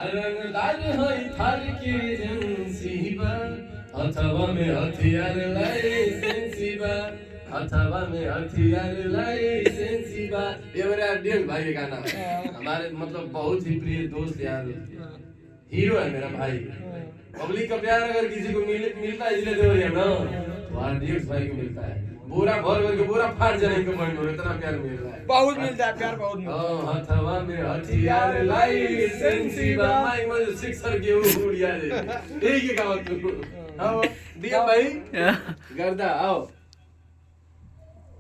रंगदार होई थार के एजेंसीबा अथवा में हथियार लाइसेंसीबा अथवा में हथियार लाइसेंसीबा। ये मेरा डियर भाई का गाना है, हमारे मतलब बहुत ही प्रिय दोस्त यार, हीरो है मेरा भाई। पब्लिक का प्यार अगर किसी को मिलता है इसलिए दो ना, तो आरडीएक्स भाई को मिलता है। पूरा भर भर के पूरा फाड़ जाने को मन हो, इतना प्यार मिल रहा है, बहुत मिलता है प्यार, बहुत मिलता है। हथवा में हथियार लाइसेंसीबा माइक में सिक्सर के उड़िया दे यही के काम तू। आओ दिया भाई गर्दा आओ।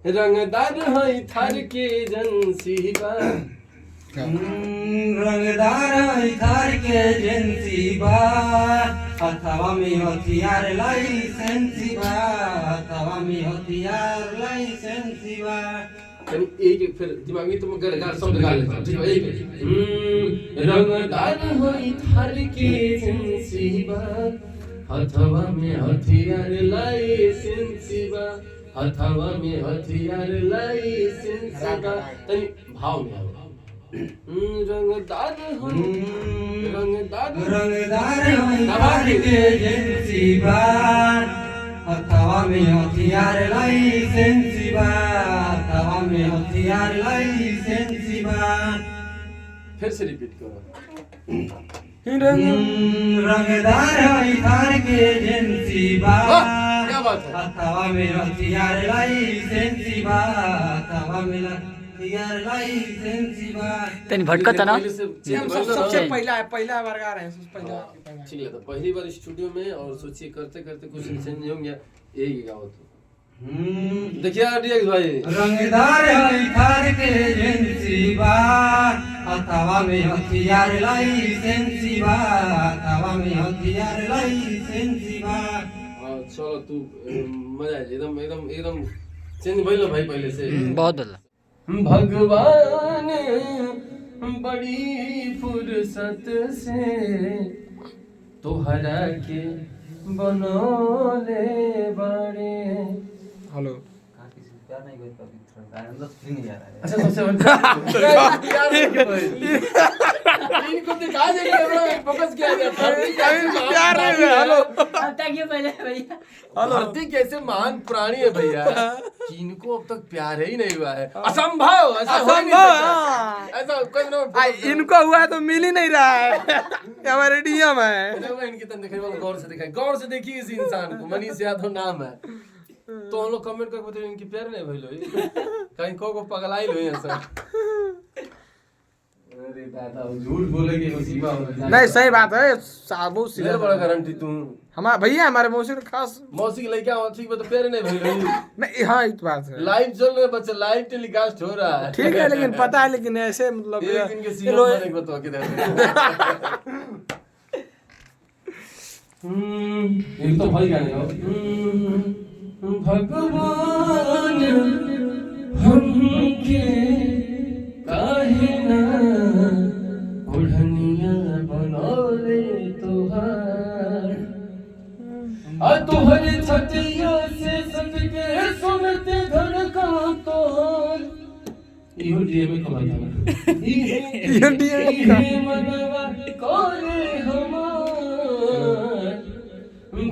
रंगदार है थार के एजेंसीबा रंगदार है थार के एजेंसीबा अथवा में हथियार लाइसेंसीबा अथवा में हथियार लाइसेंसीबा। एक फिर दिमाग में तुम गा शब्द गा लेते हो, ठीक है? एक रंगदार है थार के एजेंसीबा अथवा में हथियार लाइसेंसीबा अथवा में हथियार लाइसेंसीबा। तनी भाव में आओ। रंगदार है थार के एजेंसीबा अथवा में हथियार लाइसेंसीबा अथवा में हथियार लाइसेंसीबा। फिर से रिपीट करो। रंगदार है थार के एजेंसीबा क्या बात है? अथवा में हथियार लाइसेंसीबा अथवा में हथियार लाइसेंसीबा। तनी भटकता ना सबसे पहला बार गा रहे हैं पहला। ठीक है, तो पहली बार स्टूडियो में और सोचिए करते करते कुछ चेंज होंगे, यही गाओ तो। देखिए आरडीएक्स भाई, रंगदार है थार के एजेंसीबा अथवा में हथियार लाइसेंसीबा अथवा में हथियार लाइसेंसीबा। चलो तू मजा आ जाए, एकदम एकदम एकदम चेंज भइल भाई पहले से बहुत बदला। भगवान बड़ी फुर्सत से तोहरा के बनौले बड़े। हेलो प्यार नहीं कोई पवित्र आनंद फील नहीं आ रहा है। अच्छा सबसे इनको दिखा दे कैमरा में फोकस किया गया था, प्यार नहीं है। हेलो थैंक यू पहले भैया। धरती कैसे महान प्राणी है भैया कि इनको अब तक प्यार ही नहीं हुआ है। असंभव, ऐसा हो ही नहीं सकता। ऐसा कोई ना इनको हुआ है तो मिल ही नहीं रहा है। हमारे डीएम है इनकी तरफ देखिए, गौर से दिखाई, गौर से देखिए इस इंसान को। मनीष यादव नाम है, तो हम लोग कमेंट करके बताइए इनकी प्यार नहीं भइल कहीं को पगलाई लो ऐसा। अरे दादा झूठ बोलेगी मुसीबत हो जाए। नहीं सही बात है, साबू सीधा बड़ा गारंटी तू हमारा भैया हमारे मौसी का खास मौसी की लड़का ठीक तो प्यार नहीं भइल। नहीं हाँ एक बात है, लाइव चल रहा है बच्चा, लाइव टेलीकास्ट हो रहा है। ठीक है लेकिन पता है, लेकिन ऐसे मतलब एक दिन के सीएम बने को तो किधर एक तो भाई गाने गाओ। भगवान हमके काहे ना ओढ़निया बनौले तोहार आ तोहरे छतिया से सटके सुनते धड़कन तोहार। इहो डीएम में कमाल था, इहो डीएम मनवा कोरे हमार।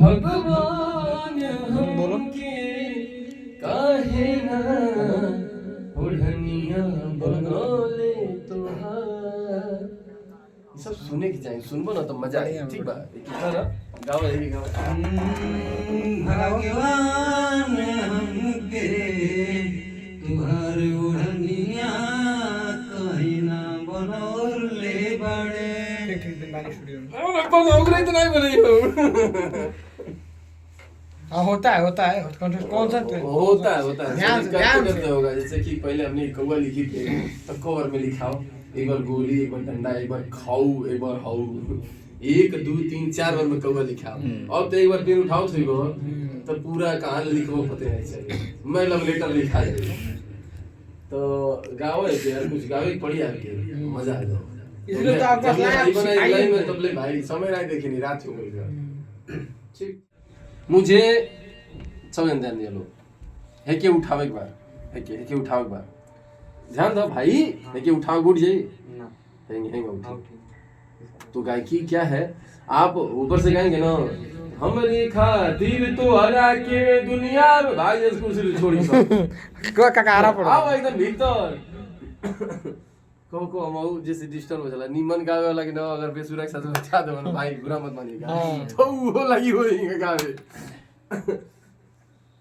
भगवान हमके काहे ना ओढ़निया बनौले तोहार। ये सब सुने की चाहिए, सुनबो ना तो मजा आए। ठीक बा, कितना ना गाओ यही गाओ। भगवान हमके तुहार ओढ़निया कहीं ना बनौले बड़े। इतना ही बोली हो। हाँ होता है कौन सा होता है ध्यान से करते होगा। जैसे कि पहले हमने कौवा लिखी थी तो कवर में लिखाओ, एक बार गोली, एक बार डंडा, एक बार खाऊ, एक बार हाउ, 1 2 3 4 बार में कौवा लिखाओ। अब तो एक बार पेन उठाओ थी तो पूरा कहाँ लिखो पता नहीं चले, मैं लव लेटर लिखा जाए। तो गाओ है यार, कुछ गावे पड़ी आपके मजा आ जाए। इसलिए तो आपका लाइन में तबले भाई समय नहीं देखी नहीं, रात हो गई। ठीक, मुझे समझ ध्यान दिया लो है कि उठावे एक बार, है कि उठावे एक बार ध्यान दो भाई, है कि उठाओ गुड जाई ना हेंगे उठ तो गायकी क्या है, आप ऊपर से गाएंगे ना, हमरे खातिर तो हरा के दुनिया में, भाई इस कुर्सी छोड़ी सब को ककारा पड़ो आओ एकदम भीतर को हम जैसे डिस्टर्ब हो जाला निमन गावे वाला के ना, अगर बेसुरा के साथ बचा दो ना भाई बुरा मत मानिएगा, तो वो लगी होई गावे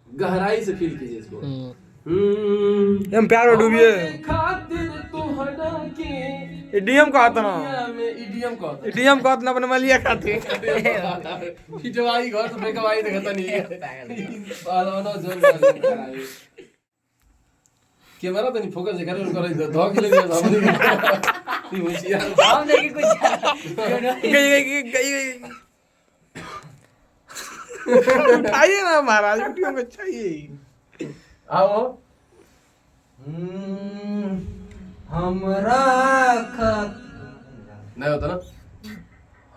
गहराई से फील कीजिए इसको। हम प्यार में डूबिए। खातिर तो हटा के ईडीएम का आता ना, ईडीएम का होता है। ईडीएम का अपना अपने मलिया खाते पिटवाई घर से बेकवाई देखता नहीं है पालवनो जोन में कैमरा तो नहीं फोकस करे उनको धो के ले दिया हमने नहीं होशियार हम देखिए कुछ गई उठाइए ना महाराज, ईडीएम में चाहिए। आओ हमरा खात नहीं होता ना,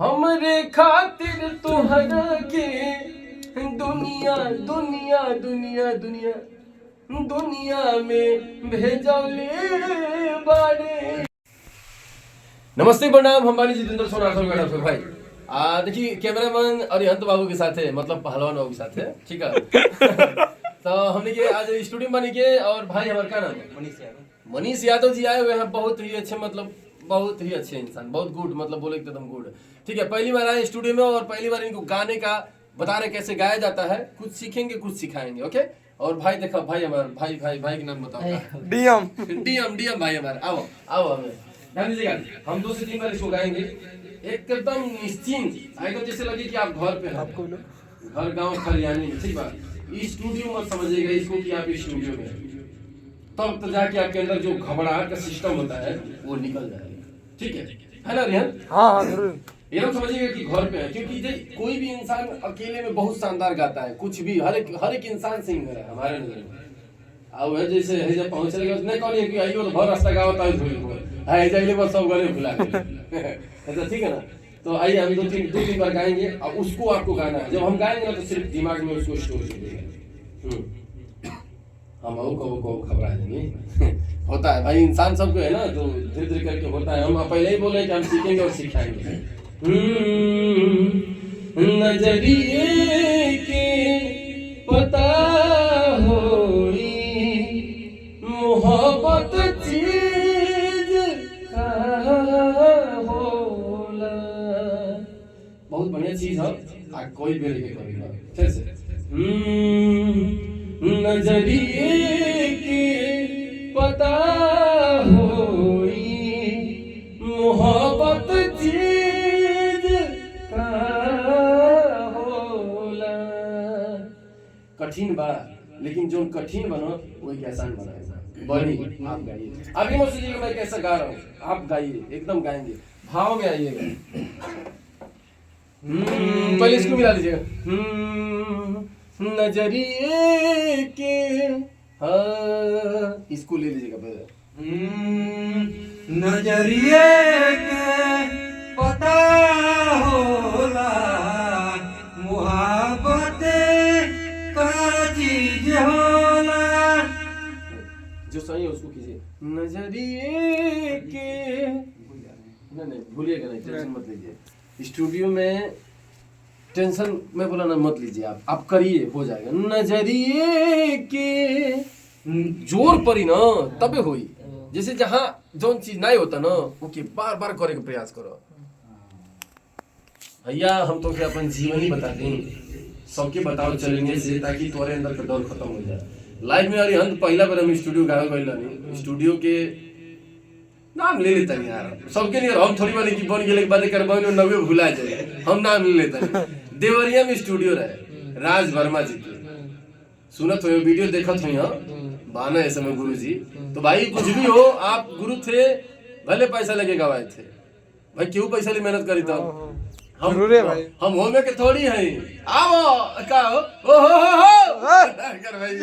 हमरे खातिर तोहरा के दुनिया दुनिया दुनिया दुनिया दुनिया में भेजौले बाड़े। नमस्ते प्रणाम, हम बानी जितेंद्र सोनार फिर भाई देखिए कैमरामैन अरिहंत बाबू के साथ है, मतलब पहलवान बाबू के साथ है, ठीक है। तो हमने के आज स्टूडियो बनी के, और भाई हमारा क्या नाम है, मनीष यादव जी आए हुए हैं, बहुत ही अच्छे, मतलब बहुत ही अच्छे इंसान, बहुत गुड, मतलब बोले एकदम गुड, ठीक है। पहली बार आए स्टूडियो में और पहली बार इनको गाने का बता रहे कैसे गाया जाता है, कुछ सीखेंगे कुछ सिखाएंगे, ओके। और भाई देखो भाई हमारा भाई के नाम बताओ। डीएम भाई हमारा, आओ आओ हमें ध्यान दीजिएगा, हम 2 से 3 बार इसको गाएंगे एकदम निश्चिंत, एकदम जैसे लगे कि आप घर पे हैं, घर गांव खरियानी में, ठीक बात। स्टूडियो मत समझिएगा इसको कि आप स्टूडियो में, तब तो जाके आपके अंदर जो घबराहट का सिस्टम होता है वो निकल जाएगा, ठीक है ना रिहान? हाँ जरूर। ये लोग समझिएगा कि घर पे है, क्योंकि कोई भी इंसान अकेले में बहुत शानदार गाता है, कुछ भी, हर एक इंसान सिंगर है हमारे नजर में। अब है जैसे है जब पहुंच रहे नहीं कौन है कि आइयो तो भर रास्ता गावता है धुल है जाइले बस सब गले भुला गए ऐसा, ठीक है ना। तो आइए हम 2-3 बार गाएंगे, अब उसको आपको गाना है, जब हम गाएंगे ना तो सिर्फ दिमाग में उसको स्टोर कर देगा, हम को खबरा देंगे होता है भाई, इंसान सबको है ना, तो धीरे धीरे करके होता है। हम पहले ही बोले कि हम सीखेंगे और सिखाएंगे। नजरिए के पता होई मोहब्बत चीज का होला, बहुत बढ़िया चीज है, कोई भी लेके करेगा फिर से। नजरिए के पता होई मोहब्बत चीज का होला। कठिन बा, लेकिन जो कठिन बनो वही आसान बनाएगा। बनी आप गाइए, अभी मत सोचिएगा मैं कैसा गा रहा हूँ, आप गाइए, एकदम गाएंगे, भाव में आइएगा। पहले इसको मिला लीजिएगा, नजरिए के, हाँ इसको ले लीजिएगा पहले। नजरिए के पता होला मोहब्बत का चीज होला, जो सही है उसको कीजिए। नजरिए के, नहीं भूलिएगा नहीं, टेंशन मत लीजिए। स्टूडियो में टेंशन में बोला ना मत लीजिए, आप करिए, हो जाएगा। नजरिए के जोर पड़ी ना तबे होई, जैसे जहाँ जो चीज नहीं होता ना वो की बार बार करे के प्रयास करो। भैया हम तो क्या अपन जीवन ही बताते हैं, सबके बताओ चलेंगे से, ताकि तुम्हारे अंदर का डर खत्म हो जाए। लाइफ में अरिहंत पहला बार हम स्टूडियो गावे गइल नहीं, स्टूडियो के नाम ले लेता नहीं यार, सबके लिए हम थोड़ी बार की बन गेले बातें करबो न नवे भुला जाए, हम नाम ले लेता। देवरिया में स्टूडियो रहे राज वर्मा जी के, सुनत हो वीडियो देखत हो बाना ऐसे में गुरु जी, तो भाई कुछ भी हो आप गुरु थे, भले पैसा लगे गवाए थे भाई, क्यों पैसा ले मेहनत करी, तो हम होमे के थोड़ी है। आओ का हो कर भाई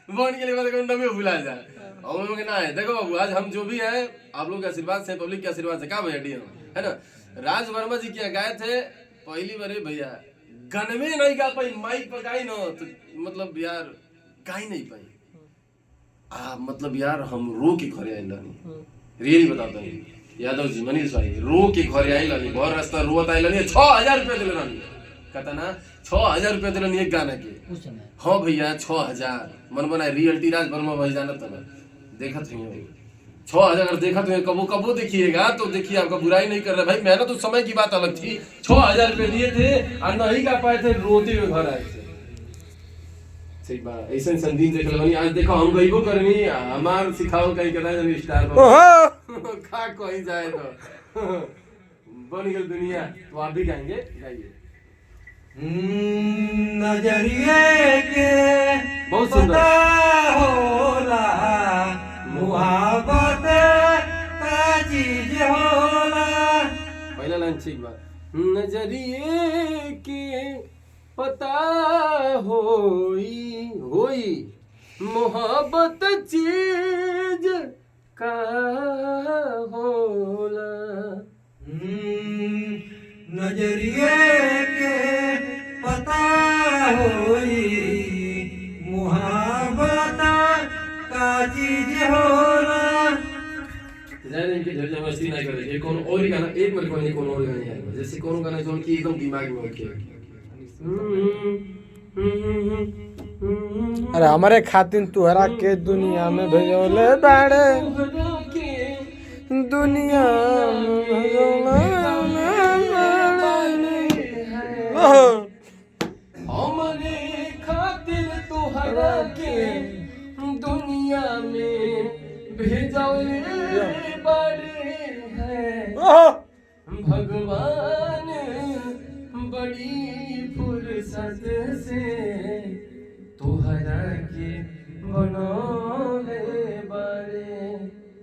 बन के लिए बात करो नवे भुला जाए, हम लोग ना है। देखो बाबू आज हम जो भी है आप लोग के आशीर्वाद से, पब्लिक के आशीर्वाद से, क्या भैया डी है ना। राज वर्मा जी क्या गाए थे पहली बार भैया, गनवे नहीं गा पाई, माइक पर गाई ना तो मतलब यार गा ही नहीं पाई, मतलब यार हम रो के खड़े नहीं, रियली बताता हूँ। यादव जी मनीष भाई रो के घर आई लानी घर रास्ता रोत आई लानी 6000 रुपया दिले रानी कहता ना 6000 रुपया दिले एक गाना के उस समय हाँ भैया 6000 मन बनाए रियल्टी राज वर्मा भाई जानत ना देखत रही 6000 अगर देखत हुए कबो कबो देखिएगा तो देखिए आपका बुराई नहीं कर रहा भाई मैंने तो समय की बात अलग थी 6000 रुपये दिए थे और नहीं गा पाए थे रोते हुए घर आए थे ठीक बा ऐसे संदीन देख लनी आज देखो हम गईबो करनी हमार सिखाओ कहीं कहता है स्टार ओहो खा कोई जाए तो बन गई दुनिया तो आप भी गाएंगे गाइए नजरिए के बहुत सुंदर होला मुहाबत का चीज होला पहला लाइन ठीक बा नजरिए के पता होई होई मोहब्बत चीज का होला नजरिए के पता होई मुहाबत का चीज होला जाने इनके धैर्य जबरदस्ती नहीं करे ये कौन और ही गाना एक बार कोई कौन और गाना आएगा जैसे कौन गाना जो उनकी एकदम दिमाग में होके अरे हमारे खातिन तुहरा के दुनिया में भेजोले बाड़े दुनिया में भेजोले ओहो हमारे खातिर तुहरा के दुनिया में भेजौले बड़े हैं ओहो भगवान बड़ी फुर्सत से तुहरा के बनौले बड़े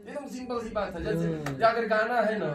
एकदम सिंपल सी बात है जैसे अगर गाना है ना